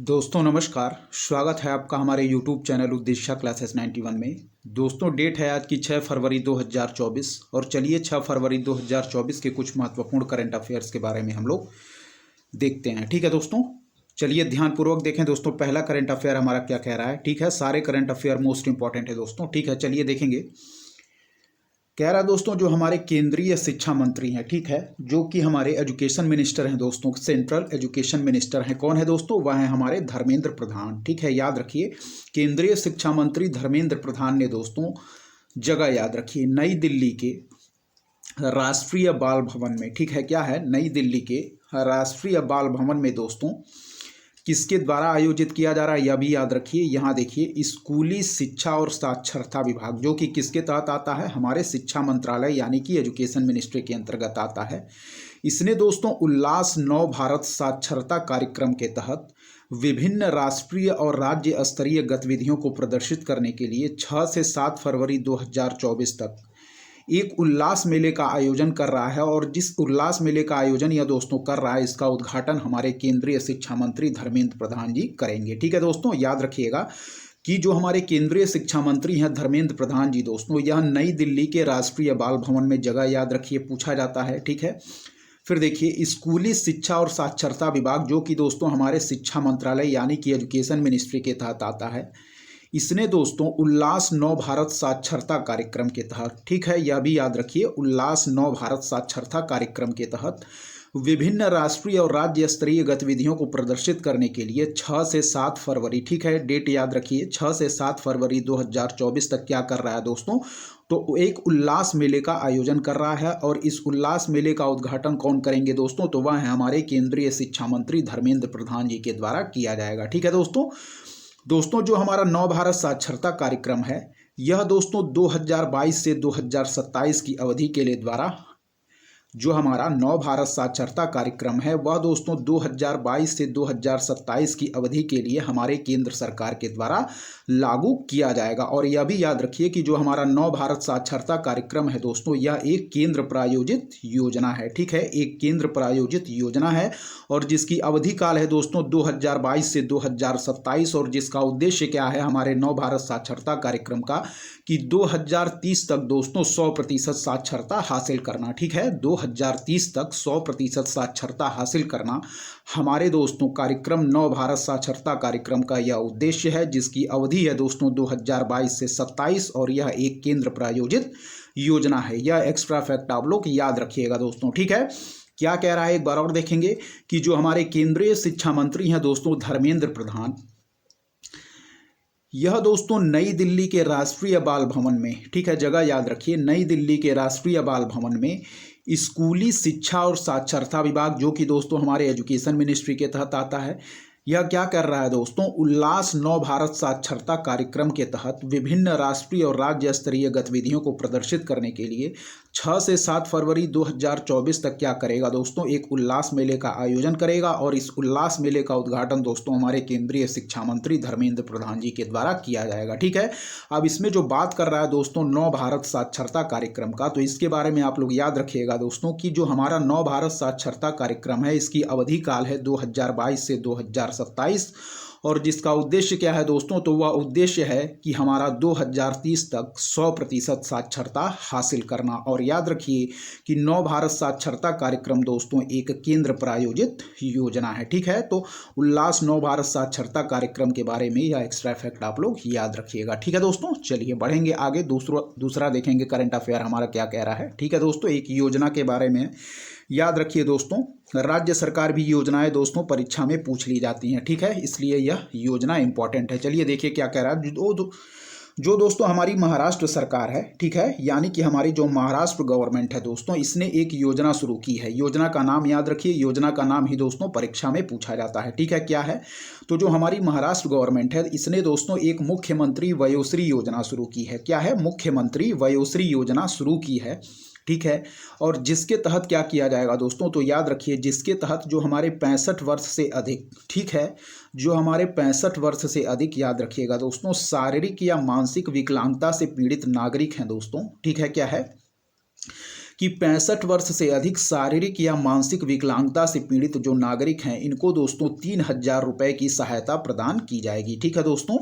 दोस्तों नमस्कार। स्वागत है आपका हमारे YouTube चैनल उद्देश्य क्लासेस 91 में। दोस्तों डेट है आज की 6 फरवरी 2024 और चलिए 6 फरवरी 2024 के कुछ महत्वपूर्ण करंट अफेयर्स के बारे में हम लोग देखते हैं। ठीक है दोस्तों, चलिए ध्यानपूर्वक देखें। दोस्तों पहला करंट अफेयर हमारा क्या कह रहा है। ठीक है, सारे करंट अफेयर मोस्ट इंपॉर्टेंट है दोस्तों। ठीक है, चलिए देखेंगे। कह रहा है दोस्तों जो हमारे केंद्रीय शिक्षा मंत्री हैं, ठीक है, जो कि हमारे एजुकेशन मिनिस्टर हैं दोस्तों, सेंट्रल एजुकेशन मिनिस्टर हैं। कौन है दोस्तों? वह हैं हमारे धर्मेंद्र प्रधान। ठीक है, याद रखिए केंद्रीय शिक्षा मंत्री धर्मेंद्र प्रधान ने दोस्तों, जगह याद रखिए, नई दिल्ली के राष्ट्रीय बाल भवन में, ठीक है, क्या है, नई दिल्ली के राष्ट्रीय बाल भवन में दोस्तों किसके द्वारा आयोजित किया जा रहा है, यह भी याद रखिए। यहाँ देखिए स्कूली शिक्षा और साक्षरता विभाग, जो कि किसके तहत आता है, हमारे शिक्षा मंत्रालय यानी कि एजुकेशन मिनिस्ट्री के अंतर्गत आता है। इसने दोस्तों उल्लास नव भारत साक्षरता कार्यक्रम के तहत विभिन्न राष्ट्रीय और राज्य स्तरीय गतिविधियों को प्रदर्शित करने के लिए 6 से 7 फरवरी 2024 तक एक उल्लास मेले का आयोजन कर रहा है। और जिस उल्लास मेले का आयोजन यह दोस्तों कर रहा है, इसका उद्घाटन हमारे केंद्रीय शिक्षा मंत्री धर्मेंद्र प्रधान जी करेंगे। ठीक है दोस्तों, याद रखिएगा कि जो हमारे केंद्रीय शिक्षा मंत्री हैं धर्मेंद्र प्रधान जी दोस्तों, यह नई दिल्ली के राष्ट्रीय बाल भवन में, जगह याद रखिए, पूछा जाता है। ठीक है, फिर देखिए स्कूली शिक्षा और साक्षरता विभाग, जो कि दोस्तों हमारे शिक्षा मंत्रालय यानी कि एजुकेशन मिनिस्ट्री के तहत आता है। इसने दोस्तों उल्लास नव भारत साक्षरता कार्यक्रम के तहत, ठीक है, यह भी याद रखिए, उल्लास नव भारत साक्षरता कार्यक्रम के तहत विभिन्न राष्ट्रीय और राज्य स्तरीय गतिविधियों को प्रदर्शित करने के लिए 6 से 7 फरवरी, ठीक है, डेट याद रखिए, 6 से 7 फरवरी 2024 तक क्या कर रहा है दोस्तों, तो एक उल्लास मेले का आयोजन कर रहा है। और इस उल्लास मेले का उद्घाटन कौन करेंगे दोस्तों, तो वह है हमारे केंद्रीय शिक्षा मंत्री धर्मेंद्र प्रधान जी के द्वारा किया जाएगा। ठीक है दोस्तों जो हमारा नव भारत साक्षरता कार्यक्रम है, यह दोस्तों 2022 से 2027 की अवधि के लिए द्वारा, जो हमारा नव भारत साक्षरता कार्यक्रम है वह दोस्तों 2022 से 2027 की अवधि के लिए हमारे केंद्र सरकार के द्वारा लागू किया जाएगा। और यह भी याद रखिए कि जो हमारा नव भारत साक्षरता कार्यक्रम है दोस्तों, यह एक केंद्र प्रायोजित योजना है। ठीक है, एक केंद्र प्रायोजित योजना है और जिसकी अवधि काल है दोस्तों 2022 से 2027। और जिसका उद्देश्य क्या है हमारे नव भारत साक्षरता कार्यक्रम का, कि 2030 तक दोस्तों 100% साक्षरता हासिल करना। ठीक है, 2030 तक 100% साक्षरता हासिल करना हमारे दोस्तों कार्यक्रम नव भारत साक्षरता कार्यक्रम का यह उद्देश्य है, जिसकी अवधि है दोस्तों 2022 से 27। और यह एक केंद्र प्रायोजित योजना है। यह एक्स्ट्रा फैक्ट आप लोग याद रखिएगा दोस्तों। ठीक है, क्या कह रहा है एक बार और देखेंगे कि जो हमारे केंद्रीय शिक्षा मंत्री हैं दोस्तों धर्मेंद्र प्रधान, यह दोस्तों नई दिल्ली के राष्ट्रीय बाल भवन में, ठीक है, जगह याद रखिए, नई दिल्ली के राष्ट्रीय बाल भवन में स्कूली शिक्षा और साक्षरता विभाग, जो कि दोस्तों हमारे एजुकेशन मिनिस्ट्री के तहत आता है, यह क्या कर रहा है दोस्तों, उल्लास नव भारत साक्षरता कार्यक्रम के तहत विभिन्न राष्ट्रीय और राज्य स्तरीय गतिविधियों को प्रदर्शित करने के लिए 6 से 7 फरवरी 2024 तक क्या करेगा दोस्तों, एक उल्लास मेले का आयोजन करेगा। और इस उल्लास मेले का उद्घाटन दोस्तों हमारे केंद्रीय शिक्षा मंत्री धर्मेंद्र प्रधान जी के द्वारा किया जाएगा। ठीक है, अब इसमें जो बात कर रहा है दोस्तों नव भारत साक्षरता कार्यक्रम का, तो इसके बारे में आप लोग याद रखिएगा दोस्तों कि जो हमारा नव भारत साक्षरता कार्यक्रम है, इसकी अवधि काल है 2022 से 2027। और जिसका उद्देश्य क्या है दोस्तों, तो वह उद्देश्य है कि हमारा 2030 तक 100% साक्षरता हासिल करना। और याद रखिए कि नव भारत साक्षरता कार्यक्रम दोस्तों एक केंद्र प्रायोजित योजना है। ठीक है, तो उल्लास नव भारत साक्षरता कार्यक्रम के बारे में यह एक्स्ट्रा फैक्ट आप लोग याद रखिएगा। ठीक है दोस्तों, चलिए बढ़ेंगे आगे। दूसरा देखेंगे करंट अफेयर हमारा क्या कह रहा है। ठीक है दोस्तों, एक योजना के बारे में याद रखिए दोस्तों, राज्य सरकार भी योजनाएं दोस्तों परीक्षा में पूछ ली जाती हैं। ठीक है, इसलिए यह योजना इंपॉर्टेंट है। चलिए देखिए क्या कह रहा है। जो दोस्तों हमारी महाराष्ट्र सरकार है, ठीक है, यानी कि हमारी जो महाराष्ट्र गवर्नमेंट है दोस्तों, इसने एक योजना शुरू की है। योजना का नाम याद रखिए, योजना का नाम ही दोस्तों परीक्षा में पूछा जाता है। ठीक है, क्या है, तो जो हमारी महाराष्ट्र गवर्नमेंट है, इसने दोस्तों एक मुख्यमंत्री वयोश्री योजना शुरू की है। क्या है, मुख्यमंत्री वयोश्री योजना शुरू की है। ठीक है, और जिसके तहत क्या किया जाएगा दोस्तों, तो याद रखिए जिसके तहत जो हमारे 65 वर्ष से अधिक, ठीक है, जो हमारे 65 वर्ष से अधिक, याद रखिएगा दोस्तों, शारीरिक या मानसिक विकलांगता से पीड़ित नागरिक हैं दोस्तों। ठीक है, क्या है कि 65 वर्ष से अधिक शारीरिक या मानसिक विकलांगता से पीड़ित जो नागरिक हैं इनको दोस्तों 3,000 रुपये की सहायता प्रदान की जाएगी। ठीक है दोस्तों,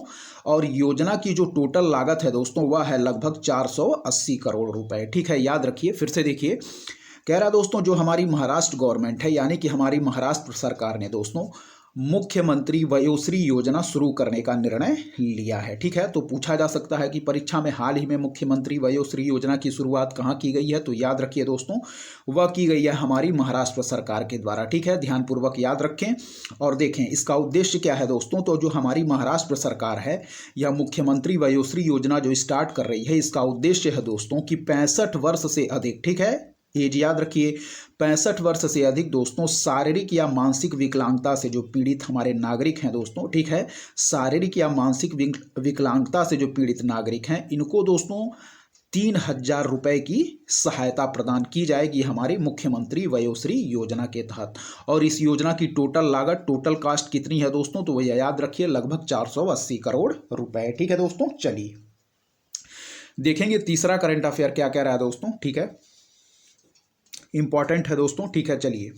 और योजना की जो टोटल लागत है दोस्तों वह है लगभग 480 करोड़ रुपए। ठीक है, याद रखिए, फिर से देखिए, कह रहा दोस्तों जो हमारी महाराष्ट्र गवर्नमेंट है यानी कि हमारी महाराष्ट्र सरकार ने दोस्तों मुख्यमंत्री वयोश्री योजना शुरू करने का निर्णय लिया है। ठीक है, तो पूछा जा सकता है कि परीक्षा में हाल ही में मुख्यमंत्री वयोश्री योजना की शुरुआत कहाँ की गई है, तो याद रखिए दोस्तों वह की गई है हमारी महाराष्ट्र सरकार के द्वारा। ठीक है, ध्यानपूर्वक याद रखें और देखें इसका उद्देश्य क्या है दोस्तों। तो जो हमारी महाराष्ट्र सरकार है यह मुख्यमंत्री वयोश्री योजना जो स्टार्ट कर रही है, इसका उद्देश्य है दोस्तों कि 65 वर्ष से अधिक, ठीक है, एज याद रखिए, 65 वर्ष से अधिक दोस्तों शारीरिक या मानसिक विकलांगता से जो पीड़ित हमारे नागरिक हैं दोस्तों, ठीक है, शारीरिक या मानसिक विकलांगता से जो पीड़ित नागरिक हैं इनको दोस्तों 3,000 रुपये की सहायता प्रदान की जाएगी हमारे मुख्यमंत्री वयोश्री योजना के तहत। और इस योजना की टोटल लागत, टोटल कास्ट कितनी है दोस्तों, तो वह याद रखिए लगभग 480 करोड़ रुपए। ठीक है दोस्तों, चलिए देखेंगे तीसरा करंट अफेयर क्या कह रहा है दोस्तों। ठीक है, इंपॉर्टेंट है दोस्तों। ठीक है, चलिए,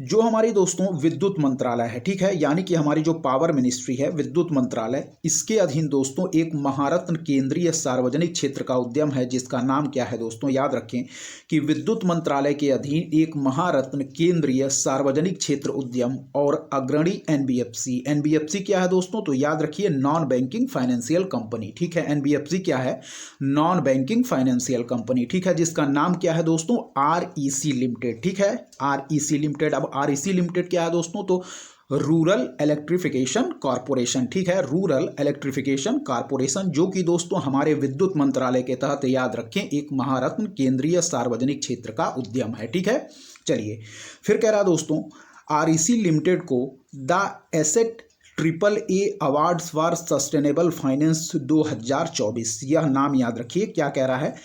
जो हमारी दोस्तों विद्युत मंत्रालय है, ठीक है, यानी कि हमारी जो पावर मिनिस्ट्री है विद्युत मंत्रालय, इसके अधीन दोस्तों एक महारत्न केंद्रीय सार्वजनिक क्षेत्र का उद्यम है जिसका नाम क्या है दोस्तों, याद रखें कि विद्युत मंत्रालय के अधीन एक महारत्न केंद्रीय सार्वजनिक क्षेत्र उद्यम और अग्रणी एनबीएफसी। एनबीएफसी क्या है दोस्तों, तो याद रखिए नॉन बैंकिंग फाइनेंशियल कंपनी। ठीक है, एनबीएफसी क्या है, नॉन बैंकिंग फाइनेंशियल कंपनी। ठीक है, जिसका नाम क्या है दोस्तों, आरईसी लिमिटेड। ठीक है, आरईसी लिमिटेड। आरईसी लिमिटेड क्या है दोस्तों, तो रूरल इलेक्ट्रिफिकेशन कॉरपोरेशन। ठीक है, रूरल इलेक्ट्रिफिकेशन कॉरपोरेशन, जो कि दोस्तों हमारे विद्युत मंत्रालय के तहत याद रखें एक महारत्न केंद्रीय सार्वजनिक क्षेत्र का उद्यम है। ठीक है, चलिए फिर कह रहा दोस्तों आरईसी लिमिटेड को the asset AAA awards for sustainable finance 2024, यह नाम याद रखिए क्या कह रहा है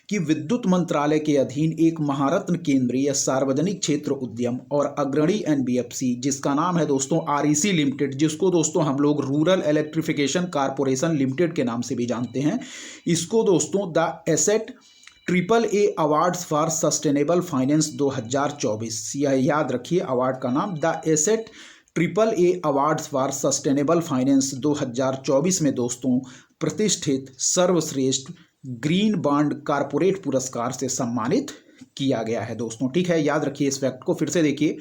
कि विद्युत मंत्रालय के अधीन एक महारत्न केंद्रीय सार्वजनिक क्षेत्र उद्यम और अग्रणी एनबीएफसी जिसका नाम है दोस्तों आरईसी लिमिटेड, जिसको दोस्तों हम लोग रूरल इलेक्ट्रिफिकेशन कॉरपोरेशन लिमिटेड के नाम से भी जानते हैं, इसको दोस्तों the asset AAA awards for sustainable finance 2024, यह याद रखिए अवार्ड का नाम the asset AAA awards for sustainable finance 2024 में दोस्तों प्रतिष्ठित सर्वश्रेष्ठ ग्रीन बॉन्ड कारपोरेट पुरस्कार से सम्मानित किया गया है दोस्तों। ठीक है, याद रखिए इस फैक्ट को, फिर से देखिए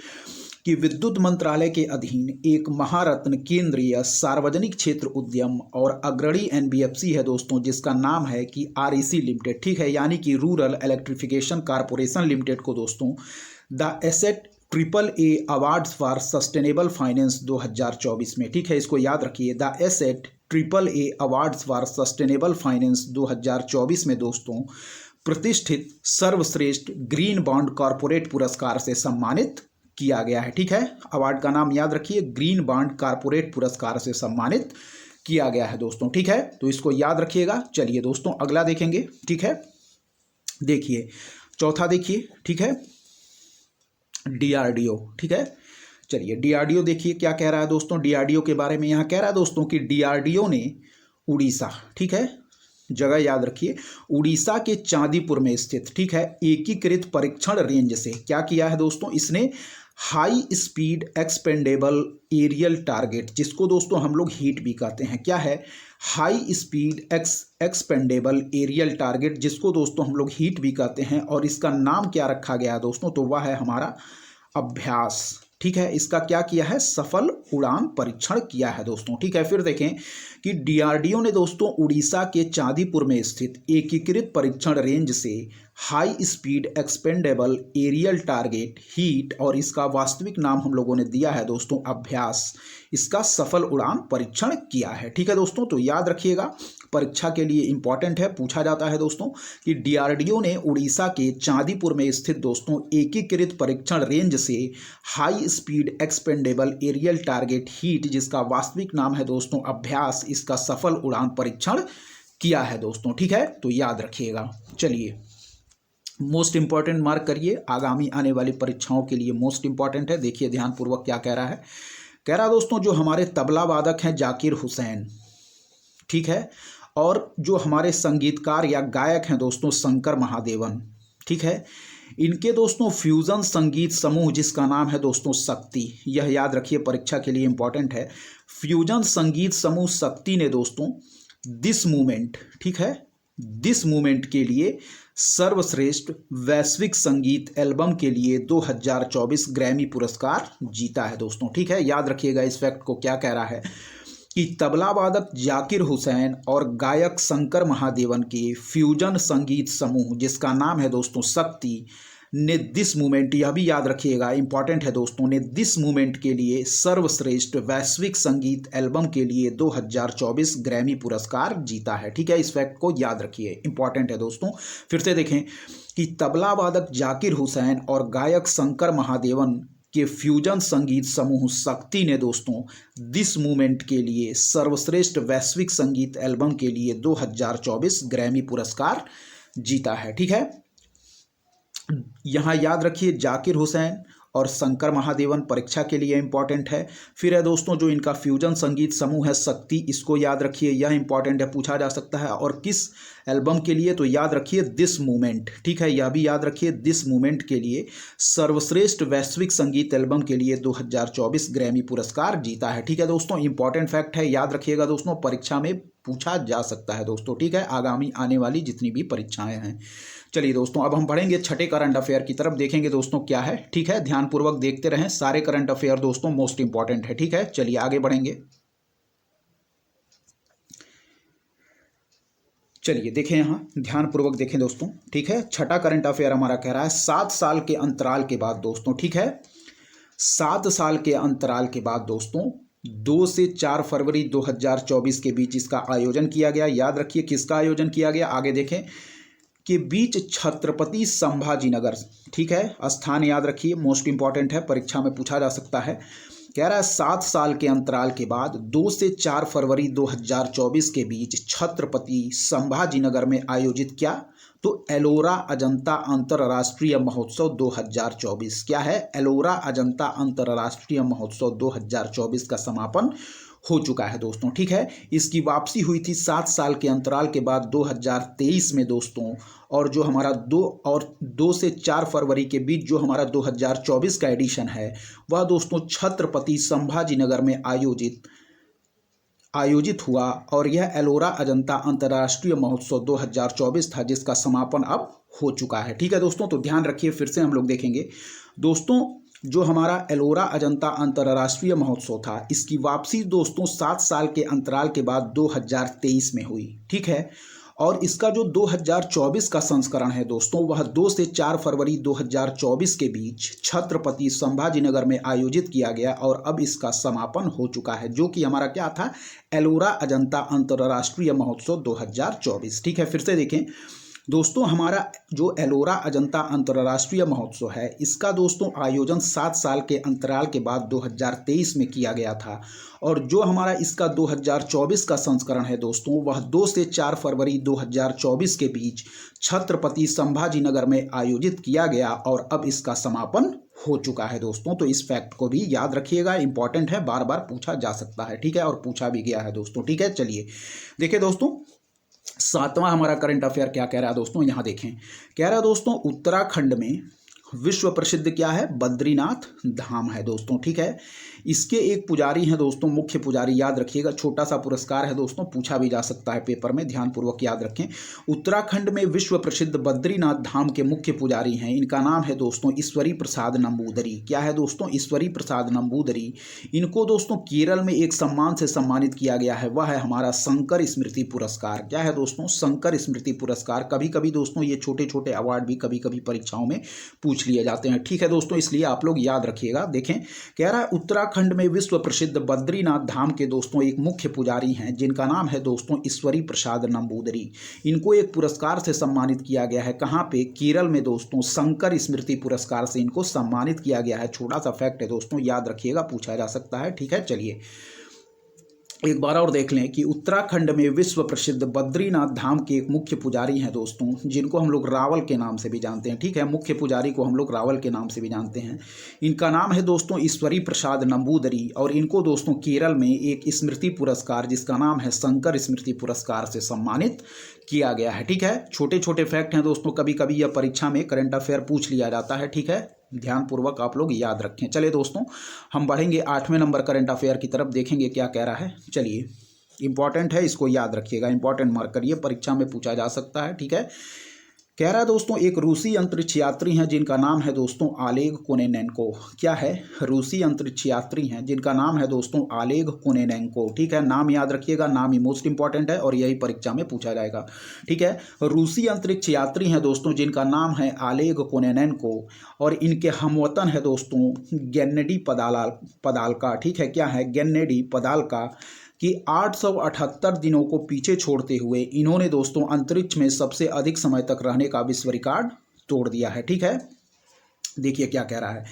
कि विद्युत मंत्रालय के अधीन एक महारत्न केंद्रीय सार्वजनिक क्षेत्र उद्यम और अग्रणी एनबीएफसी है दोस्तों जिसका नाम है कि आरईसी लिमिटेड। ठीक है, यानी कि रूरल इलेक्ट्रिफिकेशन कॉरपोरेशन लिमिटेड को दोस्तों the asset AAA awards for sustainable finance 2024 में, ठीक है, इसको याद रखिए the asset AAA awards for sustainable finance 2024 में दोस्तों प्रतिष्ठित सर्वश्रेष्ठ ग्रीन बॉन्ड कॉरपोरेट पुरस्कार से सम्मानित किया गया है। ठीक है, अवार्ड का नाम याद रखिए ग्रीन बॉन्ड कॉरपोरेट पुरस्कार से सम्मानित किया गया है दोस्तों। ठीक है, तो इसको याद रखिएगा। चलिए दोस्तों अगला देखेंगे। ठीक है, देखिए चौथा देखिए। ठीक है, डीआरडीओ। ठीक है, चलिए डीआरडीओ देखिए क्या कह रहा है दोस्तों। डीआरडीओ के बारे में यहाँ कह रहा है दोस्तों कि डीआरडीओ ने उड़ीसा, ठीक है, जगह याद रखिए, उड़ीसा के चांदीपुर में स्थित, ठीक है, एकीकृत परीक्षण रेंज से क्या किया है दोस्तों, इसने high speed expendable aerial target, जिसको दोस्तों हम लोग हीट भी कहते हैं, क्या है, high speed expendable aerial target, जिसको दोस्तों हम लोग हीट भी कहते हैं, और इसका नाम क्या रखा गया है दोस्तों, तो वह है हमारा अभ्यास। ठीक है, इसका क्या किया है, सफल उड़ान परीक्षण किया है दोस्तों। ठीक है, फिर देखें कि डीआरडीओ ने दोस्तों उड़ीसा के चांदीपुर में स्थित एकीकृत परीक्षण रेंज से high speed expendable aerial target HEAT, और इसका वास्तविक नाम हम लोगों ने दिया है दोस्तों अभ्यास, इसका सफल उड़ान परीक्षण किया है। ठीक है दोस्तों, तो याद रखिएगा परीक्षा के लिए इंपॉर्टेंट है, पूछा जाता है दोस्तों कि डीआरडीओ ने उड़ीसा के चांदीपुर में स्थित दोस्तों एकीकृत परीक्षण रेंज से high speed expendable aerial target HEAT, जिसका वास्तविक नाम है दोस्तों अभ्यास, इसका सफल उड़ान परीक्षण किया है दोस्तों। ठीक है, तो याद रखिएगा। चलिए मोस्ट इंपॉर्टेंट मार्क करिए, आगामी आने वाली परीक्षाओं के लिए मोस्ट इंपॉर्टेंट है। देखिए ध्यानपूर्वक क्या कह रहा है, कह रहा दोस्तों जो हमारे तबला वादक हैं जाकिर हुसैन, ठीक है, और जो हमारे संगीतकार या गायक हैं दोस्तों शंकर महादेवन, ठीक है। इनके दोस्तों फ्यूजन संगीत समूह जिसका नाम है दोस्तों शक्ति, यह याद रखिए परीक्षा के लिए इंपॉर्टेंट है। फ्यूजन संगीत समूह शक्ति ने दोस्तों दिस मूवमेंट, ठीक है, दिस मूवमेंट के लिए सर्वश्रेष्ठ वैश्विक संगीत एल्बम के लिए 2024 ग्रैमी पुरस्कार जीता है दोस्तों, ठीक है। याद रखिएगा इस फैक्ट को। क्या कह रहा है कि तबला वादक जाकिर हुसैन और गायक शंकर महादेवन के फ्यूजन संगीत समूह जिसका नाम है दोस्तों शक्ति ने दिस मूवमेंट, यह भी याद रखिएगा इंपॉर्टेंट है दोस्तों, ने दिस मूवमेंट के लिए सर्वश्रेष्ठ वैश्विक संगीत एल्बम के लिए 2024 ग्रैमी पुरस्कार जीता है, ठीक है। इस फैक्ट को याद रखिए, इंपॉर्टेंट है दोस्तों। फिर से देखें कि तबला वादक जाकिर हुसैन और गायक शंकर महादेवन के फ्यूजन संगीत समूह शक्ति ने दोस्तों दिस मूवमेंट के लिए सर्वश्रेष्ठ वैश्विक संगीत एल्बम के लिए 2024 ग्रैमी पुरस्कार जीता है, ठीक है। यहाँ याद रखिए जाकिर हुसैन और शंकर महादेवन परीक्षा के लिए इंपॉर्टेंट है। फिर है दोस्तों जो इनका फ्यूजन संगीत समूह है शक्ति, इसको याद रखिए, यह इंपॉर्टेंट है, पूछा जा सकता है। और किस एल्बम के लिए, तो याद रखिए दिस मूवमेंट, ठीक है, यह भी याद रखिए दिस मूवमेंट के लिए सर्वश्रेष्ठ वैश्विक संगीत एल्बम के लिए 2024 ग्रैमी पुरस्कार जीता है, ठीक है दोस्तों। इंपॉर्टेंट फैक्ट है, याद रखिएगा दोस्तों, परीक्षा में पूछा जा सकता है दोस्तों, ठीक है, आगामी आने वाली जितनी भी परीक्षाएं हैं। चलिए दोस्तों अब हम बढ़ेंगे छठे करंट अफेयर की तरफ, देखेंगे दोस्तों क्या है, ठीक है। ध्यानपूर्वक देखते रहें, सारे करंट अफेयर दोस्तों मोस्ट इंपॉर्टेंट है, ठीक है। चलिए आगे बढ़ेंगे। चलिए देखें, यहाँ ध्यानपूर्वक देखें दोस्तों, ठीक है। छठा करंट अफेयर हमारा कह रहा है 7 साल के अंतराल के बाद दोस्तों, ठीक है, 7 साल के अंतराल के बाद दोस्तों 2 से 4 फरवरी 2024 के बीच इसका आयोजन किया गया। याद रखिए किसका आयोजन किया गया, आगे देखें, के बीच छत्रपति संभाजीनगर, ठीक है, स्थान याद रखिए, मोस्ट इंपॉर्टेंट है, परीक्षा में पूछा जा सकता है। कह रहा है 7 साल के अंतराल के बाद 2 से 4 फरवरी 2024 के बीच छत्रपति संभाजीनगर में आयोजित क्या, तो एलोरा अजंता अंतर्राष्ट्रीय महोत्सव 2024, क्या है, एलोरा अजंता अंतर्राष्ट्रीय महोत्सव 2024 का समापन हो चुका है दोस्तों, ठीक है। इसकी वापसी हुई थी 7 साल के अंतराल के बाद 2023 में दोस्तों, और जो हमारा 2 से 4 फरवरी के बीच जो हमारा 2024 का एडिशन है वह दोस्तों छत्रपति संभाजीनगर में आयोजित हुआ, और यह एलोरा अजंता अंतर्राष्ट्रीय महोत्सव 2024 था जिसका समापन अब हो चुका है, ठीक है दोस्तों। तो ध्यान रखिए, फिर से हम लोग देखेंगे दोस्तों, जो हमारा एलोरा अजंता अंतर्राष्ट्रीय महोत्सव था इसकी वापसी दोस्तों 7 साल के अंतराल के बाद 2023 में हुई, ठीक है। और इसका जो 2024 का संस्करण है दोस्तों वह 2 से 4 फरवरी 2024 के बीच छत्रपति संभाजीनगर में आयोजित किया गया, और अब इसका समापन हो चुका है, जो कि हमारा क्या था, एलोरा अजंता अंतर्राष्ट्रीय महोत्सव 2024, ठीक है। फिर से देखें दोस्तों, हमारा जो एलोरा अजंता अंतर्राष्ट्रीय महोत्सव है इसका दोस्तों आयोजन 7 साल के अंतराल के बाद 2023 में किया गया था, और जो हमारा इसका 2024 का संस्करण है दोस्तों वह 2 से 4 फरवरी 2024 के बीच छत्रपति संभाजीनगर में आयोजित किया गया, और अब इसका समापन हो चुका है दोस्तों। तो इस फैक्ट को भी याद रखिएगा, इंपॉर्टेंट है, बार बार पूछा जा सकता है, ठीक है, और पूछा भी गया है दोस्तों, ठीक है। चलिए देखिए दोस्तों, 7वां हमारा करंट अफेयर क्या कह रहा है दोस्तों, यहाँ देखें, कह रहा है दोस्तों उत्तराखंड में विश्व प्रसिद्ध क्या है, बद्रीनाथ धाम है दोस्तों, ठीक है। इसके एक पुजारी हैं दोस्तों, मुख्य पुजारी, याद रखिएगा, छोटा सा पुरस्कार है दोस्तों, पूछा भी जा सकता है पेपर में, ध्यानपूर्वक याद रखें। उत्तराखंड में विश्व प्रसिद्ध बद्रीनाथ धाम के मुख्य पुजारी हैं, इनका नाम है दोस्तों ईश्वरी प्रसाद नंबूदरी, क्या है दोस्तों, ईश्वरी प्रसाद नंबूदरी। इनको दोस्तों केरल में एक सम्मान से सम्मानित किया गया है, वह है हमारा शंकर स्मृति पुरस्कार, क्या है दोस्तों, शंकर स्मृति पुरस्कार। कभी कभी दोस्तों ये छोटे छोटे अवार्ड भी कभी कभी परीक्षाओं में पूछ लिए जाते हैं, ठीक है दोस्तों, इसलिए आप लोग याद रखिएगा। देखें, कह रहा है उत्तराखंड में विश्व प्रसिद्ध बद्रीनाथ धाम के दोस्तों एक मुख्य पुजारी हैं जिनका नाम है दोस्तों ईश्वरी प्रसाद नंबूदरी। इनको एक पुरस्कार से सम्मानित किया गया है, कहाँ पे, केरल में दोस्तों, शंकर स्मृति पुरस्कार से इनको सम्मानित किया गया है। छोटा सा फैक्ट है दोस्तों, याद रखिएगा, पूछा जा सकता है, ठीक है। चलिए एक बार और देख लें कि उत्तराखंड में विश्व प्रसिद्ध बद्रीनाथ धाम के एक मुख्य पुजारी हैं दोस्तों, जिनको हम लोग रावल के नाम से भी जानते हैं, ठीक है, मुख्य पुजारी को हम लोग रावल के नाम से भी जानते हैं। इनका नाम है दोस्तों ईश्वरी प्रसाद नंबूदरी, और इनको दोस्तों केरल में एक स्मृति पुरस्कार जिसका नाम है शंकर स्मृति पुरस्कार से सम्मानित किया गया है। ठीक है, छोटे छोटे फैक्ट हैं दोस्तों, कभी कभी यह परीक्षा में करंट अफेयर पूछ लिया जाता है। ठीक है, ध्यानपूर्वक आप लोग याद रखें। चलिए दोस्तों, हम बढ़ेंगे 8वें नंबर करंट अफेयर की तरफ, देखेंगे क्या कह रहा है। चलिए, इंपॉर्टेंट है, इसको याद रखिएगा, इंपॉर्टेंट मार्क करिए, परीक्षा में पूछा जा सकता है। ठीक है, कह रहा है दोस्तों, एक रूसी अंतरिक्ष यात्री हैं जिनका नाम है दोस्तों ओलेग कोनेनेंको। क्या है? रूसी अंतरिक्ष यात्री हैं जिनका नाम है दोस्तों ओलेग कोनेनेंको। ठीक है, नाम याद रखिएगा, नाम ही मोस्ट इंपॉर्टेंट है और यही परीक्षा में पूछा जाएगा। ठीक है, रूसी अंतरिक्ष यात्री हैं दोस्तों जिनका नाम है ओलेग कोनेनेंको और इनके हमवतन है दोस्तों गेन्नेडी पदाल्का। ठीक है, क्या है? गेन्नेडी पदाल्का कि 878 दिनों को पीछे छोड़ते हुए इन्होंने दोस्तों अंतरिक्ष में सबसे अधिक समय तक रहने का विश्व रिकॉर्ड तोड़ दिया है। ठीक है, देखिए क्या कह रहा है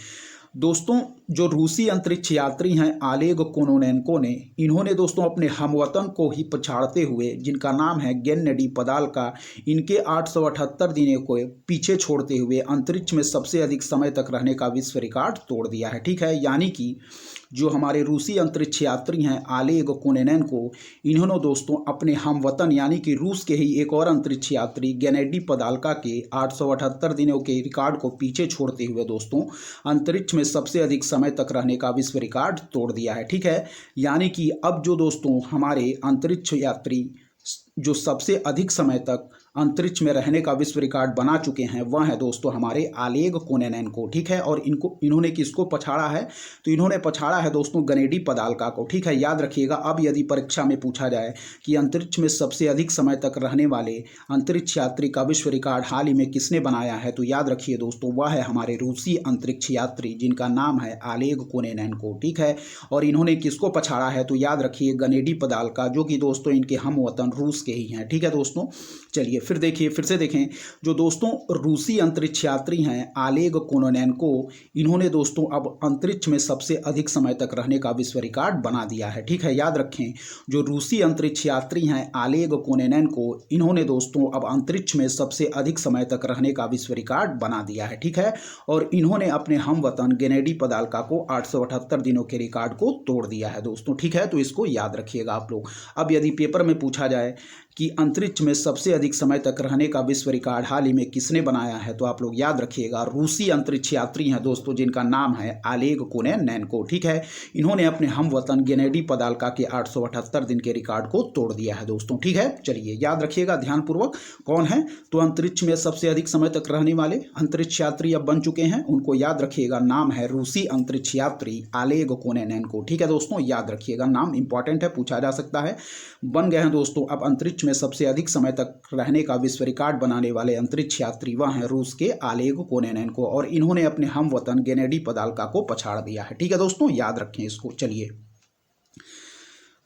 दोस्तों, जो रूसी अंतरिक्ष यात्री हैं ओलेग कोनेनेंको ने, इन्होंने दोस्तों अपने हमवतन को ही पछाड़ते हुए, जिनका नाम है गेन्नेडी पदाल्का, इनके 878 दिनों को पीछे छोड़ते हुए अंतरिक्ष में सबसे अधिक समय तक रहने का विश्व रिकॉर्ड तोड़ दिया है। ठीक है, यानी कि जो हमारे रूसी अंतरिक्ष यात्री हैं ओलेग कोनेनेंको, इन्होंने दोस्तों अपने हमवतन यानी कि रूस के ही एक और अंतरिक्ष यात्री गेन्नेडी पदाल्का के 878 दिनों के रिकॉर्ड को पीछे छोड़ते हुए दोस्तों अंतरिक्ष में सबसे अधिक समय तक रहने का विश्व रिकॉर्ड तोड़ दिया है। ठीक है, यानी कि अब जो दोस्तों हमारे अंतरिक्ष यात्री जो सबसे अधिक समय तक अंतरिक्ष में रहने का विश्व रिकॉर्ड बना चुके हैं वह है दोस्तों हमारे ओलेग कोनेनेंको। ठीक है, और इन्होंने किसको पछाड़ा है? तो इन्होंने पछाड़ा है दोस्तों गेन्नेडी पदाल्का को। ठीक है, याद रखिएगा, अब यदि परीक्षा में पूछा जाए कि अंतरिक्ष में सबसे अधिक समय तक रहने वाले अंतरिक्ष यात्री का विश्व रिकॉर्ड हाल ही में किसने बनाया है, तो याद रखिए दोस्तों वह है हमारे रूसी अंतरिक्ष यात्री जिनका नाम है ओलेग कोनेनेंको। ठीक है, और इन्होंने किसको पछाड़ा है? तो याद रखिए गेन्नेडी पदाल्का, जो कि दोस्तों इनके हम वतन रूस के ही हैं। ठीक है दोस्तों, चलिए फिर देखिए, फिर से देखें, जो दोस्तों रूसी अंतरिक्ष यात्री हैं ओलेग कोनेनेंको, इन्होंने दोस्तों अब अंतरिक्ष में सबसे अधिक समय तक रहने का विश्व रिकॉर्ड बना दिया है। ठीक है, याद रखें, जो रूसी अंतरिक्ष यात्री हैं ओलेग कोनेनेंको, इन्होंने दोस्तों अब अंतरिक्ष में सबसे अधिक समय तक रहने का विश्व रिकॉर्ड बना दिया है। ठीक है, और इन्होंने अपने हमवतन गेन्नेडी पदाल्का को 878 दिनों के रिकॉर्ड को तोड़ दिया है दोस्तों। ठीक है, तो इसको याद रखिएगा आप लोग। अब यदि पेपर में पूछा जाए कि अंतरिक्ष में सबसे अधिक समय तक रहने का विश्व रिकॉर्ड हाल ही में किसने बनाया है, तो आप लोग याद रखिएगा रूसी अंतरिक्ष यात्री हैं दोस्तों जिनका नाम है ओलेग कोनेनेंको। ठीक है, इन्होंने अपने हमवतन गेन्नेडी पदाल्का के 878 दिन के रिकॉर्ड को तोड़ दिया है दोस्तों। ठीक है, चलिए याद रखिएगा ध्यानपूर्वक कौन है, तो अंतरिक्ष में सबसे अधिक समय तक रहने वाले अंतरिक्ष यात्री अब बन चुके हैं, उनको याद रखिएगा, नाम है रूसी अंतरिक्ष यात्री ओलेग कोनेनेंको। ठीक है दोस्तों, याद रखिएगा, नाम इंपॉर्टेंट है, पूछा जा सकता है। बन गए हैं दोस्तों अब अंतरिक्ष में सबसे अधिक समय तक रहने का विश्व रिकॉर्ड बनाने वाले अंतरिक्ष यात्री वह हैं रूस के ओलेग कोनेनेंको, और इन्होंने अपने हमवतन गेन्नेडी पदाल्का को पछाड़ दिया है। ठीक है दोस्तों, याद रखें इसको। चलिए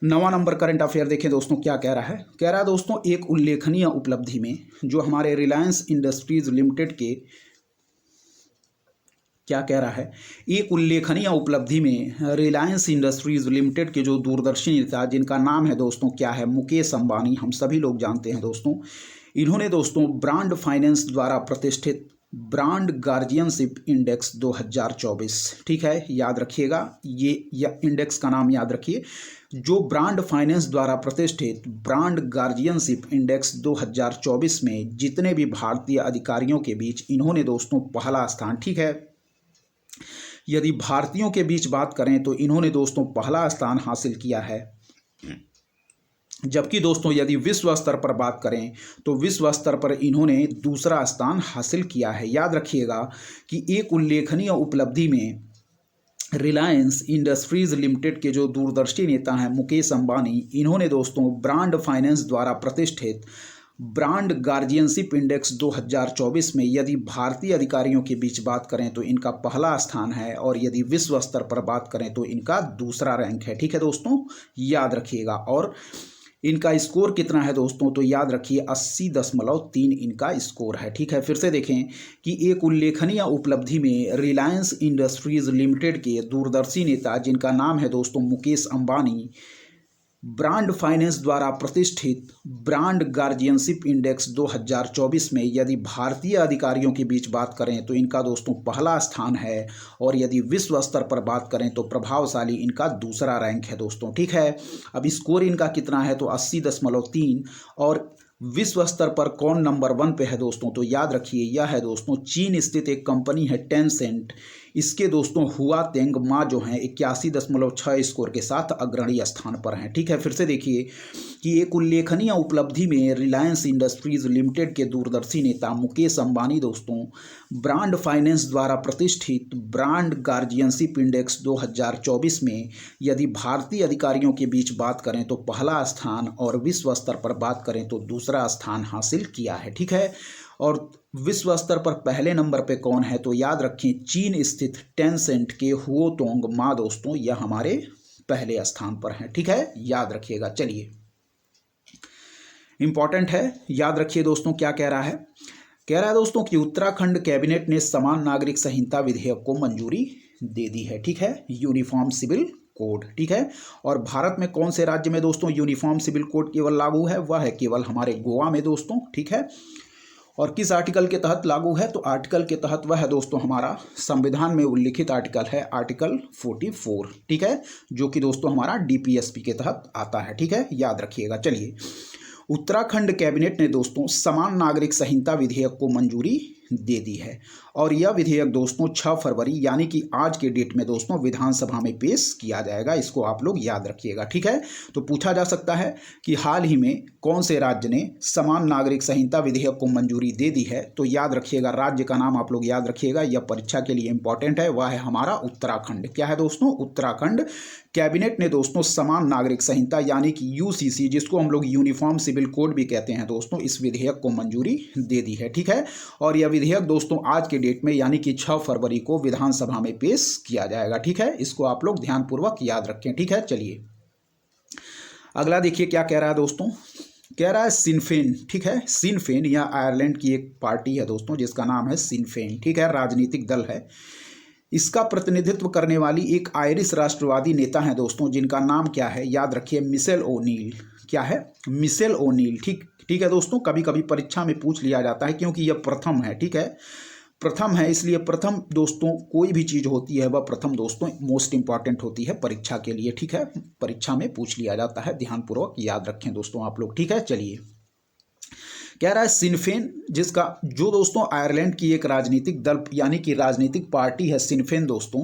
9वां नंबर करंट अफेयर देखें दोस्तों, क्या कह रहा है। कह रहा है दोस्तों, एक उल्लेखनीय उपलब्धि में जो हमारे रिलायंस इंडस्ट्रीज लिमिटेड के, क्या कह रहा है, एक उल्लेखनीय उपलब्धि में रिलायंस इंडस्ट्रीज लिमिटेड के जो दूरदर्शी नेता जिनका नाम है दोस्तों क्या है, मुकेश अंबानी, हम सभी लोग जानते हैं दोस्तों, इन्होंने दोस्तों ब्रांड फाइनेंस द्वारा प्रतिष्ठित ब्रांड गार्जियनशिप इंडेक्स 2024, ठीक है याद रखिएगा, ये इंडेक्स का नाम याद रखिए, जो ब्रांड फाइनेंस द्वारा प्रतिष्ठित ब्रांड गार्जियनशिप इंडेक्स 2024 में जितने भी भारतीय अधिकारियों के बीच इन्होंने दोस्तों पहला स्थान, ठीक है, यदि भारतीयों के बीच बात करें तो इन्होंने दोस्तों पहला स्थान हासिल किया है, जबकि दोस्तों यदि विश्व स्तर पर बात करें तो विश्व स्तर पर इन्होंने दूसरा स्थान हासिल किया है। याद रखिएगा कि एक उल्लेखनीय उपलब्धि में रिलायंस इंडस्ट्रीज लिमिटेड के जो दूरदर्शी नेता हैं मुकेश अंबानी, इन्होंने दोस्तों ब्रांड फाइनेंस द्वारा प्रतिष्ठित ब्रांड गार्जियनशिप इंडेक्स 2024 में यदि भारतीय अधिकारियों के बीच बात करें तो इनका पहला स्थान है, और यदि विश्व स्तर पर बात करें तो इनका दूसरा रैंक है। ठीक है दोस्तों, याद रखिएगा। और इनका स्कोर कितना है दोस्तों, तो याद रखिए 80.3 इनका स्कोर है। ठीक है, फिर से देखें कि एक उल्लेखनीय उपलब्धि में रिलायंस इंडस्ट्रीज लिमिटेड के दूरदर्शी नेता जिनका नाम है दोस्तों मुकेश अंबानी, ब्रांड फाइनेंस द्वारा प्रतिष्ठित ब्रांड गार्जियनशिप इंडेक्स 2024 में यदि भारतीय अधिकारियों के बीच बात करें तो इनका दोस्तों पहला स्थान है, और यदि विश्व स्तर पर बात करें तो प्रभावशाली इनका दूसरा रैंक है दोस्तों। ठीक है, अब स्कोर इनका कितना है तो 80.3, और विश्व स्तर पर कौन नंबर 1 पे है दोस्तों? तो याद रखिए यह है दोस्तों चीन स्थित एक कंपनी है टेंसेंट। इसके दोस्तों हुआ तेंग मा जो हैं 81.6 स्कोर के साथ अग्रणी स्थान पर हैं। ठीक है, फिर से देखिए कि एक उल्लेखनीय उपलब्धि में रिलायंस इंडस्ट्रीज लिमिटेड के दूरदर्शी नेता मुकेश अंबानी दोस्तों ब्रांड फाइनेंस द्वारा प्रतिष्ठित ब्रांड गार्जियनशिप इंडेक्स 2024 में यदि भारतीय अधिकारियों के बीच बात करें तो पहला स्थान और विश्व स्तर पर बात करें तो दूसरा स्थान हासिल किया है। ठीक है, और विश्व स्तर पर पहले नंबर पे कौन है? तो याद रखें चीन स्थित टेंसेंट के हुओतोंग मा दोस्तों, यह हमारे पहले स्थान पर हैं। ठीक है, याद रखिएगा। चलिए, इंपॉर्टेंट है, याद रखिए दोस्तों क्या कह रहा है। कह रहा है दोस्तों कि उत्तराखंड कैबिनेट ने समान नागरिक संहिता विधेयक को मंजूरी दे दी है। ठीक है, यूनिफॉर्म सिविल कोड। ठीक है, और भारत में कौन से राज्य में दोस्तों यूनिफॉर्म सिविल कोड केवल लागू है? वह है केवल हमारे गोवा में दोस्तों। ठीक है, और किस आर्टिकल के तहत लागू है? तो आर्टिकल के तहत वह है दोस्तों हमारा संविधान में उल्लिखित आर्टिकल है आर्टिकल 44। ठीक है, जो कि दोस्तों हमारा डीपीएसपी के तहत आता है। ठीक है, याद रखिएगा। चलिए, उत्तराखंड कैबिनेट ने दोस्तों समान नागरिक संहिता विधेयक को मंजूरी दे दी है और यह विधेयक दोस्तों 6 फरवरी यानी कि आज के डेट में दोस्तों विधानसभा में पेश किया जाएगा। इसको आप लोग याद रखिएगा। ठीक है, तो पूछा जा सकता है कि हाल ही में कौन से राज्य ने समान नागरिक संहिता विधेयक को मंजूरी दे दी है? तो याद रखिएगा, राज्य का नाम आप लोग याद रखिएगा, यह परीक्षा के लिए इंपॉर्टेंट है। वह है हमारा उत्तराखंड। क्या है दोस्तों? उत्तराखंड। कैबिनेट ने दोस्तों समान नागरिक संहिता यानी कि यूसीसी, जिसको हम लोग यूनिफॉर्म सिविल कोड भी कहते हैं दोस्तों, इस विधेयक को मंजूरी दे दी है। ठीक है, और यह विधेयक दोस्तों आज के डेट में यानी कि 6 फरवरी को विधानसभा में पेश किया जाएगा। ठीक है, इसको आप लोग ध्यानपूर्वक याद रखें। ठीक है, चलिए अगला देखिए क्या कह रहा है दोस्तों। कह रहा है सिन फेन। ठीक है, सिन फेन यह आयरलैंड की एक पार्टी है दोस्तों जिसका नाम है सिन फेन। ठीक है, राजनीतिक दल है। इसका प्रतिनिधित्व करने वाली एक आयरिश राष्ट्रवादी नेता है दोस्तों जिनका नाम क्या है? याद रखिए मिशेल ओनील। क्या है? Michelle O'Neill. ठीक है दोस्तों, कभी कभी परीक्षा में पूछ लिया जाता है क्योंकि यह प्रथम है। ठीक है, प्रथम है, इसलिए प्रथम दोस्तों कोई भी चीज़ होती है वह प्रथम दोस्तों मोस्ट इंपॉर्टेंट होती है परीक्षा के लिए। ठीक है, परीक्षा में पूछ लिया जाता है, ध्यानपूर्वक याद रखें दोस्तों आप लोग। ठीक है, चलिए कह रहा है सिन फेन, जिसका जो दोस्तों आयरलैंड की एक राजनीतिक दल यानी कि राजनीतिक पार्टी है सिन फेन दोस्तों,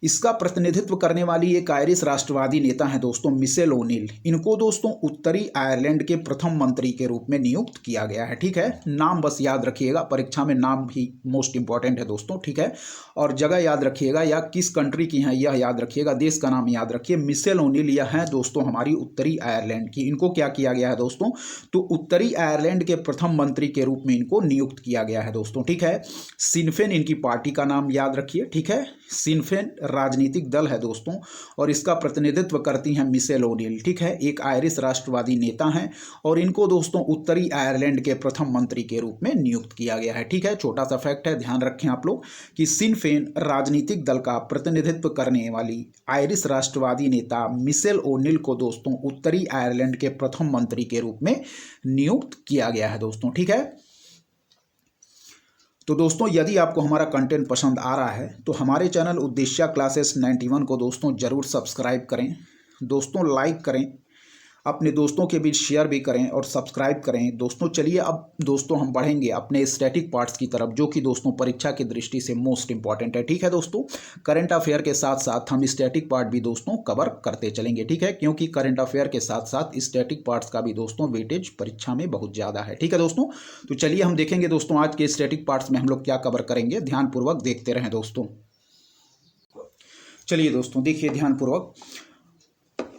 इसका प्रतिनिधित्व करने वाली एक आयरिश राष्ट्रवादी नेता है दोस्तों मिशेल ओनील। इनको दोस्तों उत्तरी आयरलैंड के प्रथम मंत्री के रूप में नियुक्त किया गया है। ठीक है, नाम बस याद रखिएगा, परीक्षा में नाम ही मोस्ट इंपॉर्टेंट है दोस्तों। ठीक है, और जगह याद रखिएगा या किस कंट्री की है यह याद रखिएगा, देश का नाम याद रखिए। मिशेल ओनील यह है दोस्तों हमारी उत्तरी आयरलैंड की। इनको क्या किया गया है दोस्तों? तो उत्तरी आयरलैंड के प्रथम मंत्री के रूप में इनको नियुक्त किया गया है दोस्तों। ठीक है, सिन फेन इनकी पार्टी का नाम याद रखिए। ठीक है, सिन फेन राजनीतिक दल है दोस्तों और इसका प्रतिनिधित्व करती हैं मिशेल ओनील। ठीक है, एक आयरिश राष्ट्रवादी नेता हैं और इनको दोस्तों उत्तरी आयरलैंड के प्रथम मंत्री के रूप में नियुक्त किया गया है। ठीक है, छोटा सा फैक्ट है, ध्यान रखें आप लोग कि सिन फेन राजनीतिक दल का प्रतिनिधित्व करने वाली आयरिश राष्ट्रवादी नेता मिशेल ओनील को दोस्तों उत्तरी आयरलैंड के प्रथम मंत्री के रूप में नियुक्त किया गया है दोस्तों। ठीक है, तो दोस्तों यदि आपको हमारा कंटेंट पसंद आ रहा है तो हमारे चैनल उद्देश्य क्लासेस 91 को दोस्तों ज़रूर सब्सक्राइब करें दोस्तों, लाइक करें, अपने दोस्तों के बीच शेयर भी करें और सब्सक्राइब करें दोस्तों। चलिए अब दोस्तों हम बढ़ेंगे अपने स्टैटिक पार्ट्स की तरफ, जो कि दोस्तों परीक्षा की दृष्टि से मोस्ट इंपॉर्टेंट है। ठीक है दोस्तों, करंट अफेयर के साथ साथ हम स्टैटिक पार्ट भी दोस्तों कवर करते चलेंगे। ठीक है, क्योंकि करंट अफेयर के साथ साथ स्टैटिक पार्ट्स का भी दोस्तों वेटेज परीक्षा में बहुत ज़्यादा है। ठीक है दोस्तों, तो चलिए हम देखेंगे दोस्तों आज के स्टैटिक पार्ट्स में हम लोग क्या कवर करेंगे, ध्यानपूर्वक देखते रहें दोस्तों। चलिए दोस्तों देखिए ध्यानपूर्वक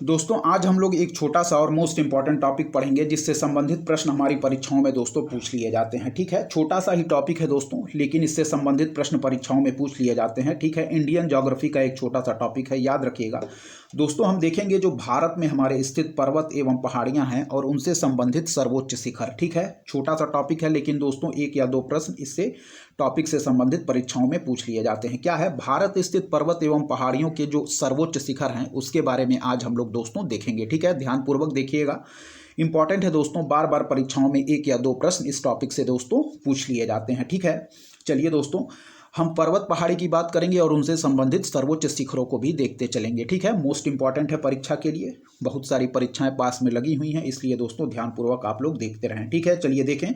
दोस्तों, आज हम लोग एक छोटा सा और मोस्ट इंपॉर्टेंट टॉपिक पढ़ेंगे जिससे संबंधित प्रश्न हमारी परीक्षाओं में दोस्तों पूछ लिए जाते हैं। ठीक है, छोटा सा ही टॉपिक है दोस्तों, लेकिन इससे संबंधित प्रश्न परीक्षाओं में पूछ लिए जाते हैं। ठीक है, इंडियन ज्योग्राफी का एक छोटा सा टॉपिक है, याद रखिएगा दोस्तों। हम देखेंगे जो भारत में हमारे स्थित पर्वत एवं पहाड़ियां हैं और उनसे संबंधित सर्वोच्च शिखर। ठीक है, छोटा सा टॉपिक है, लेकिन दोस्तों 1 या 2 प्रश्न इससे टॉपिक से संबंधित परीक्षाओं में पूछ लिए जाते हैं। क्या है? भारत स्थित पर्वत एवं पहाड़ियों के जो सर्वोच्च शिखर हैं उसके बारे में आज हम लोग दोस्तों देखेंगे। ठीक है, ध्यानपूर्वक देखिएगा, इंपॉर्टेंट है दोस्तों, बार बार परीक्षाओं में 1 या 2 प्रश्न इस टॉपिक से दोस्तों पूछ लिए जाते हैं। ठीक है, चलिए दोस्तों हम पर्वत पहाड़ी की बात करेंगे और उनसे संबंधित सर्वोच्च शिखरों को भी देखते चलेंगे। ठीक है, मोस्ट इंपॉर्टेंट है परीक्षा के लिए, बहुत सारी परीक्षाएं पास में लगी हुई हैं, इसलिए दोस्तों ध्यानपूर्वक आप लोग देखते रहें। ठीक है, चलिए देखें।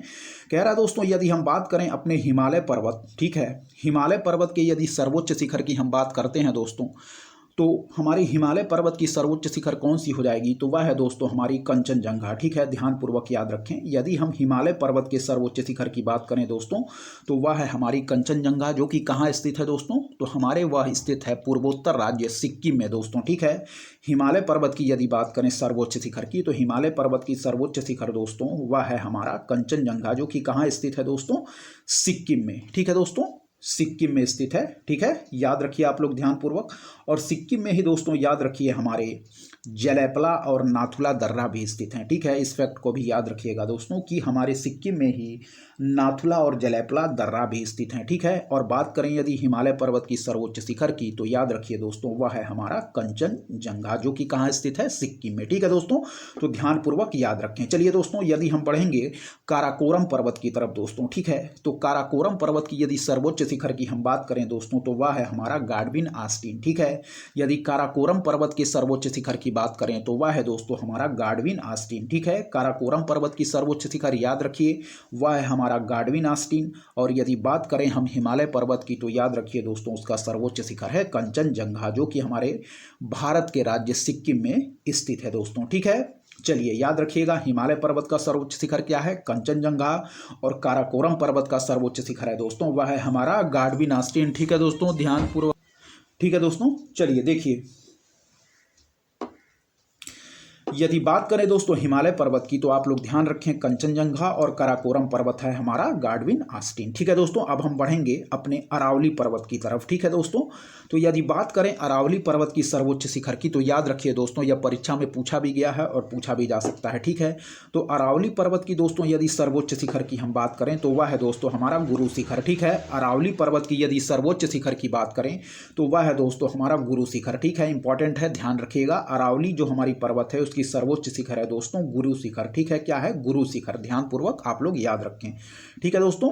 कह रहा दोस्तों, यदि हम बात करें अपने हिमालय पर्वत, ठीक है, हिमालय पर्वत के यदि सर्वोच्च शिखर की हम बात करते हैं दोस्तों, तो हमारी हिमालय पर्वत की सर्वोच्च शिखर कौन सी हो जाएगी, तो वह है दोस्तों हमारी कंचनजंगा। ठीक है, ध्यानपूर्वक याद रखें। यदि हम हिमालय पर्वत के सर्वोच्च शिखर की बात करें दोस्तों, तो वह है हमारी कंचनजंगा, जो कि कहाँ स्थित है दोस्तों, तो हमारे वह स्थित है पूर्वोत्तर राज्य सिक्किम में दोस्तों। ठीक है, हिमालय पर्वत की यदि बात करें सर्वोच्च शिखर की, तो हिमालय पर्वत की सर्वोच्च शिखर दोस्तों वह है हमारा कंचनजंगा, जो कि कहाँ स्थित है दोस्तों, सिक्किम में। ठीक है दोस्तों, सिक्किम में स्थित है। ठीक है, याद रखिए आप लोग ध्यानपूर्वक। और सिक्किम में ही दोस्तों याद रखिए हमारे जलैपला और नाथुला दर्रा भी स्थित हैं। ठीक है, इस फैक्ट को भी याद रखिएगा दोस्तों कि हमारे सिक्किम में ही नाथुला और जलैपला दर्रा भी स्थित हैं। ठीक है, और बात करें यदि हिमालय पर्वत की सर्वोच्च शिखर की, तो याद रखिए दोस्तों वह है हमारा कंचनजंगा, जो कि कहाँ स्थित है, सिक्किम में। ठीक है दोस्तों, तो ध्यानपूर्वक याद रखें। चलिए दोस्तों, यदि हम बढ़ेंगे काराकोरम पर्वत की तरफ दोस्तों, ठीक है, तो काराकोरम पर्वत की यदि सर्वोच्च शिखर की हम बात करें दोस्तों, तो वह है हमारा गाडविन आस्टीन। ठीक है, यदि काराकोरम पर्वत के सर्वोच्च शिखर की बात करें तो वह है दोस्तों हमारा गाडविन आस्टीन। ठीक है, काराकोरम पर्वत की सर्वोच्च शिखर याद रखिए वह है हमारा गाडविन आस्टीन। और यदि बात करें हम हिमालय पर्वत की, तो याद रखिए दोस्तों उसका सर्वोच्च शिखर है कंचनजंगा, जो कि हमारे भारत के राज्य सिक्किम में स्थित है दोस्तों। ठीक है, चलिए याद रखिएगा, हिमालय पर्वत का सर्वोच्च शिखर क्या है, कंचनजंगा, और काराकोरम पर्वत का सर्वोच्च शिखर है दोस्तों वह है हमारा गाडविन आस्टीन। ठीक है दोस्तों, ध्यानपूर्वक। ठीक है दोस्तों, चलिए देखिए, यदि बात करें दोस्तों हिमालय पर्वत की, तो आप लोग ध्यान रखें कंचनजंगा और काराकोरम पर्वत है हमारा गाडविन आस्टीन। ठीक है दोस्तों, अब हम बढ़ेंगे अपने अरावली पर्वत की तरफ। ठीक है दोस्तों, तो यदि बात करें अरावली पर्वत की सर्वोच्च शिखर की, तो याद रखिए दोस्तों यह परीक्षा में पूछा भी गया है और पूछा भी जा सकता है। ठीक है, तो अरावली पर्वत की दोस्तों यदि सर्वोच्च शिखर की हम बात करें, तो वह है दोस्तों हमारा गुरु शिखर। ठीक है, अरावली पर्वत की यदि सर्वोच्च शिखर की बात करें, तो वह है दोस्तों हमारा गुरु शिखर। ठीक है, इंपॉर्टेंट है, ध्यान रखिएगा। अरावली जो हमारी पर्वत है उसकी सर्वोच्च शिखर है दोस्तों गुरु शिखर। ठीक है, क्या है, गुरु शिखर, ध्यानपूर्वक आप लोग याद रखें। ठीक है दोस्तों,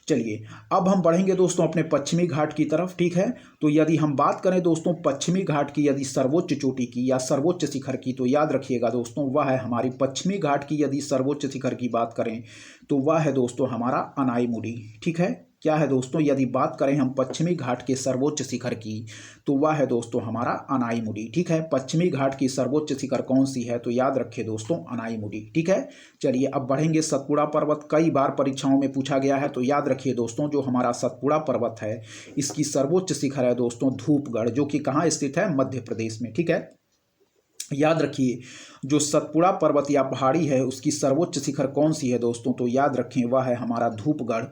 चलिए अब हम बढ़ेंगे दोस्तों अपने पश्चिमी घाट की तरफ। ठीक है, तो यदि हम बात करें दोस्तों पश्चिमी घाट की यदि सर्वोच्च चोटी की या सर्वोच्च शिखर की, तो याद रखिएगा दोस्तों वह है हमारी पश्चिमी घाट की यदि सर्वोच्च शिखर की बात करें, तो वह है दोस्तों हमारा अनाईमुडी। ठीक है, क्या है दोस्तों, यदि बात करें हम पश्चिमी घाट के सर्वोच्च शिखर की, तो वह है दोस्तों हमारा अनाईमुडी। ठीक है, पश्चिमी घाट की सर्वोच्च शिखर कौन सी है, तो याद रखिए दोस्तों अनाईमुडी। ठीक है, चलिए अब बढ़ेंगे सतपुड़ा पर्वत, कई बार परीक्षाओं में पूछा गया है, तो याद रखिए दोस्तों जो हमारा सतपुड़ा पर्वत है इसकी सर्वोच्च शिखर है दोस्तों धूपगढ़, जो कि कहाँ स्थित है, मध्य प्रदेश में। ठीक है, याद रखिए जो सतपुड़ा पर्वत या पहाड़ी है उसकी सर्वोच्च शिखर कौन सी है दोस्तों, तो याद रखें वह है हमारा धूपगढ़,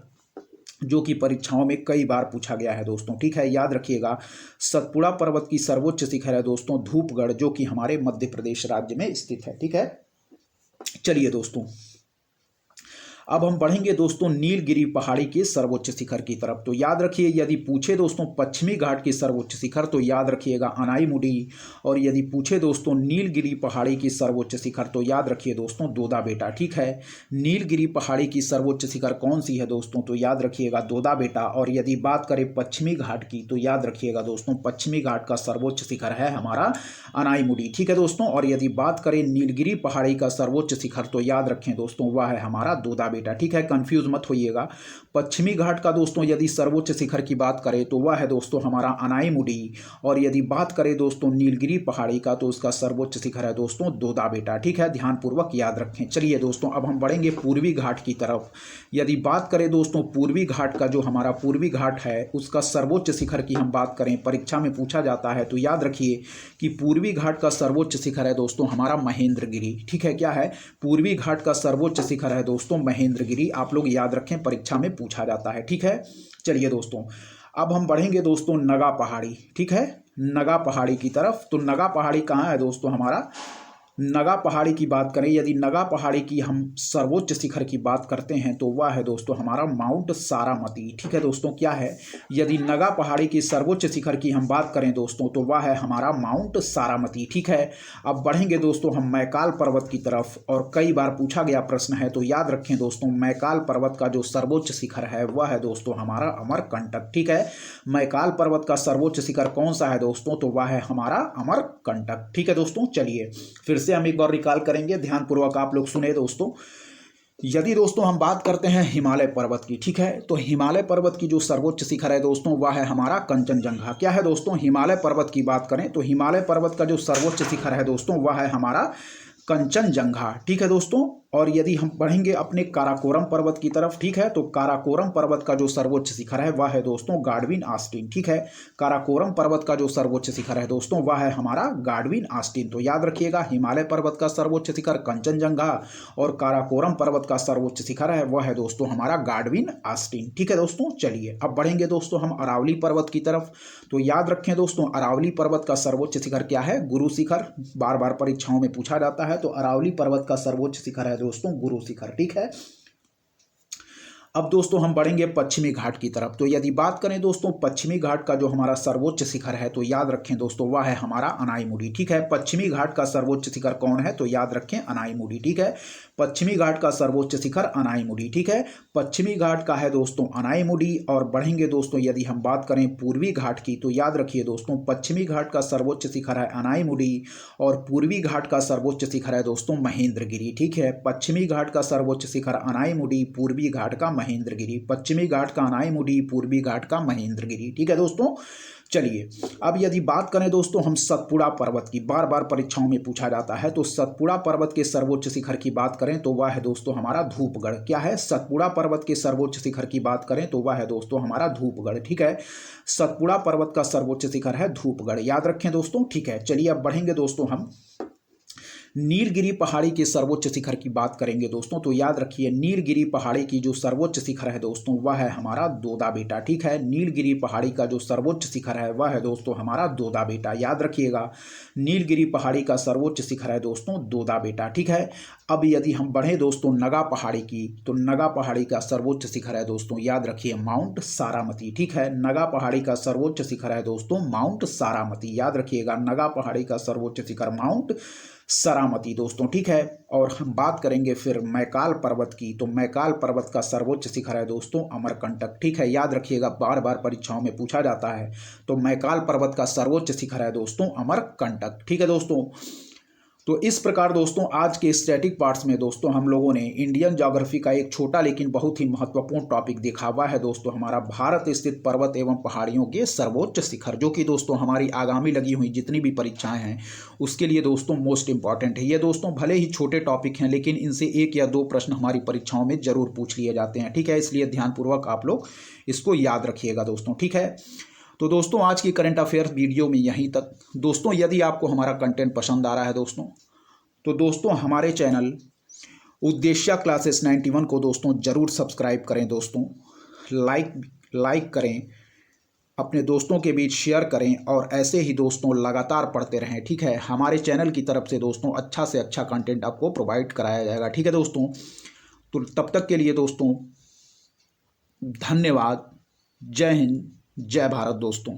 जो कि परीक्षाओं में कई बार पूछा गया है दोस्तों। ठीक है, याद रखिएगा सतपुड़ा पर्वत की सर्वोच्च शिखर है दोस्तों धूपगढ़, जो कि हमारे मध्य प्रदेश राज्य में स्थित है। ठीक है, चलिए दोस्तों अब हम बढ़ेंगे दोस्तों नीलगिरी पहाड़ी के सर्वोच्च शिखर की तरफ। तो याद रखिए यदि पूछे दोस्तों पश्चिमी घाट की सर्वोच्च शिखर, तो याद रखिएगा अनाईमुडी, और यदि पूछे दोस्तों नीलगिरी पहाड़ी की सर्वोच्च शिखर, तो याद रखिए दोस्तों दोदा बेटा। ठीक है, नीलगिरी पहाड़ी की सर्वोच्च शिखर कौन सी है दोस्तों, तो याद रखिएगा दोदा बेटा। और यदि बात करें पश्चिमी घाट की, तो याद रखिएगा दोस्तों पश्चिमी घाट का सर्वोच्च शिखर है हमारा अनाईमुडी। ठीक है दोस्तों, और यदि बात करें नीलगिरी पहाड़ी का सर्वोच्च शिखर, तो याद रखें दोस्तों वह है हमारा दोदा बेटा। ठीक है, कंफ्यूज मत होइएगा। पश्चिमी घाट का दोस्तों यदि सर्वोच्च शिखर की बात करें, तो वह है दोस्तों हमारा अनाईमुडी, और यदि बात करें दोस्तों नीलगिरी पहाड़ी का, तो उसका सर्वोच्च शिखर है दोस्तों दोदा बेटा। ठीक है, ध्यानपूर्वक याद रखें। चलिए दोस्तों अब हम बढ़ेंगे पूर्वी घाट की तरफ। यदि बात करें दोस्तों पूर्वी घाट का, जो हमारा पूर्वी घाट है उसका सर्वोच्च शिखर की हम बात करें, परीक्षा में पूछा जाता है, तो याद रखिए कि पूर्वी घाट का सर्वोच्च शिखर है दोस्तों हमारा महेंद्रगिरी। ठीक है, क्या है, पूर्वी घाट का सर्वोच्च शिखर है दोस्तों महेंद्रगिरी, आप लोग याद रखें परीक्षा में पूछा जाता है। ठीक है, चलिए दोस्तों अब हम बढ़ेंगे दोस्तों नगा पहाड़ी। ठीक है, नगा पहाड़ी की तरफ। तो नगा पहाड़ी कहाँ है दोस्तों हमारा नगा पहाड़ी की बात करें, यदि नगा पहाड़ी की हम सर्वोच्च शिखर की बात करते हैं तो वह है दोस्तों हमारा माउंट सारामती। ठीक है दोस्तों, क्या है, यदि नगा पहाड़ी की सर्वोच्च शिखर की हम बात करें दोस्तों तो वह है हमारा माउंट सारामती। ठीक है, अब बढ़ेंगे दोस्तों हम मैकाल पर्वत की तरफ, और कई बार पूछा गया प्रश्न है तो याद रखें दोस्तों, मैकाल पर्वत का जो सर्वोच्च शिखर है वह है दोस्तों हमारा अमरकंटक। ठीक है, मैकाल पर्वत का सर्वोच्च शिखर कौन सा है दोस्तों, तो वह है हमारा अमरकंटक। ठीक है दोस्तों, चलिए फिर से हम एक बार रिकॉल करेंगे, ध्यानपूर्वक आप लोग सुने दोस्तों। यदि दोस्तों हम बात करते हैं हिमालय पर्वत की, ठीक है, तो हिमालय पर्वत की जो सर्वोच्च शिखर है दोस्तों वह है हमारा कंचनजंगा। क्या है दोस्तों, हिमालय पर्वत की बात करें तो हिमालय पर्वत का जो सर्वोच्च शिखर है दोस्तों वह है हमारा कंचनजंगा। ठीक है दोस्तों, और यदि हम बढ़ेंगे अपने काराकोरम पर्वत की तरफ, ठीक है, तो काराकोरम पर्वत का जो सर्वोच्च शिखर है वह है दोस्तों गाडविन आस्टीन। ठीक है, काराकोरम पर्वत का जो सर्वोच्च शिखर है दोस्तों वह है हमारा गाडविन आस्टीन। तो याद रखिएगा, हिमालय पर्वत का सर्वोच्च शिखर कंचनजंगा और काराकोरम पर्वत का सर्वोच्च शिखर है वह है दोस्तों हमारा गाडविन आस्टीन। ठीक है दोस्तों, चलिए अब बढ़ेंगे दोस्तों हम अरावली पर्वत की तरफ। तो याद रखें दोस्तों, अरावली पर्वत का सर्वोच्च शिखर क्या है, गुरु शिखर। बार बार परीक्षाओं में पूछा जाता है, तो अरावली पर्वत का सर्वोच्च शिखर है दोस्तों गुरु शिखर। ठीक है, अब दोस्तों हम बढ़ेंगे पश्चिमी घाट की तरफ। तो यदि बात करें दोस्तों पश्चिमी घाट का जो हमारा सर्वोच्च शिखर है तो याद रखें दोस्तों वह है हमारा अनाईमुडी। ठीक है, पश्चिमी घाट का सर्वोच्च शिखर कौन है, तो याद रखें अनाईमुडी। ठीक है, पश्चिमी घाट का सर्वोच्च शिखर अनाईमुडी। ठीक है, पश्चिमी घाट का है दोस्तों अनाईमुडी। और बढ़ेंगे दोस्तों यदि हम बात करें पूर्वी घाट की, तो याद रखिए दोस्तों पश्चिमी घाट का सर्वोच्च शिखर है अनाईमुडी और पूर्वी घाट का सर्वोच्च शिखर है दोस्तों महेंद्रगिरी। ठीक है, पश्चिमी घाट का सर्वोच्च शिखर अनाईमुडी, पूर्वी घाट का महेंद्रगिरी। पश्चिमी घाट का अनाईमुडी, पूर्वी घाट का महेंद्रगिरी। ठीक है दोस्तों, चलिए अब यदि बात करें दोस्तों हम सतपुड़ा पर्वत की, बार बार परीक्षाओं में पूछा जाता है, तो सतपुड़ा पर्वत के सर्वोच्च शिखर की बात करें तो वह है दोस्तों हमारा धूपगढ़। क्या है, सतपुड़ा पर्वत के सर्वोच्च शिखर की बात करें तो वह है दोस्तों हमारा धूपगढ़। ठीक है, सतपुड़ा पर्वत का सर्वोच्च शिखर है धूपगढ़, याद रखें दोस्तों। ठीक है, चलिए अब बढ़ेंगे दोस्तों हम नीलगिरी पहाड़ी के सर्वोच्च शिखर की बात करेंगे दोस्तों। तो याद रखिए नीलगिरी पहाड़ी की जो सर्वोच्च शिखर है दोस्तों वह है हमारा दोदा बेटा। ठीक है, नीलगिरी पहाड़ी का जो सर्वोच्च शिखर है वह है दोस्तों हमारा दोदा बेटा, याद रखिएगा, नीलगिरी पहाड़ी का सर्वोच्च शिखर है दोस्तों दोदा बेटा। ठीक है, अब यदि हम बढ़े दोस्तों नगा पहाड़ी की, तो नगा पहाड़ी का सर्वोच्च शिखर है दोस्तों याद रखिए माउंट सारामती। ठीक है, नगा पहाड़ी का सर्वोच्च शिखर है दोस्तों माउंट सारामती, याद रखिएगा, नगा पहाड़ी का सर्वोच्च शिखर माउंट सरामती दोस्तों। ठीक है, और हम बात करेंगे फिर मैकाल पर्वत की, तो मैकाल पर्वत का सर्वोच्च शिखर है दोस्तों अमरकंटक। ठीक है, याद रखिएगा, बार बार परीक्षाओं में पूछा जाता है, तो मैकाल पर्वत का सर्वोच्च शिखर है दोस्तों अमरकंटक। ठीक है दोस्तों, तो इस प्रकार दोस्तों आज के स्टैटिक पार्ट्स में दोस्तों हम लोगों ने इंडियन ज्योग्राफी का एक छोटा लेकिन बहुत ही महत्वपूर्ण टॉपिक देखा हुआ है दोस्तों, हमारा भारत स्थित पर्वत एवं पहाड़ियों के सर्वोच्च शिखर, जो कि दोस्तों हमारी आगामी लगी हुई जितनी भी परीक्षाएं हैं उसके लिए दोस्तों मोस्ट इंपॉर्टेंट है। ये दोस्तों भले ही छोटे टॉपिक हैं लेकिन इनसे 1 या 2 प्रश्न हमारी परीक्षाओं में जरूर पूछ लिए जाते हैं। ठीक है, इसलिए ध्यानपूर्वक आप लोग इसको याद रखिएगा दोस्तों। ठीक है, तो दोस्तों आज की करंट अफेयर्स वीडियो में यहीं तक। दोस्तों यदि आपको हमारा कंटेंट पसंद आ रहा है दोस्तों, तो दोस्तों हमारे चैनल उद्देश्य क्लासेस 91 को दोस्तों ज़रूर सब्सक्राइब करें दोस्तों, लाइक करें, अपने दोस्तों के बीच शेयर करें और ऐसे ही दोस्तों लगातार पढ़ते रहें। ठीक है, हमारे चैनल की तरफ से दोस्तों अच्छा से अच्छा कंटेंट आपको प्रोवाइड कराया जाएगा। ठीक है दोस्तों, तो तब तक के लिए दोस्तों धन्यवाद। जय हिंद, जय भारत दोस्तों।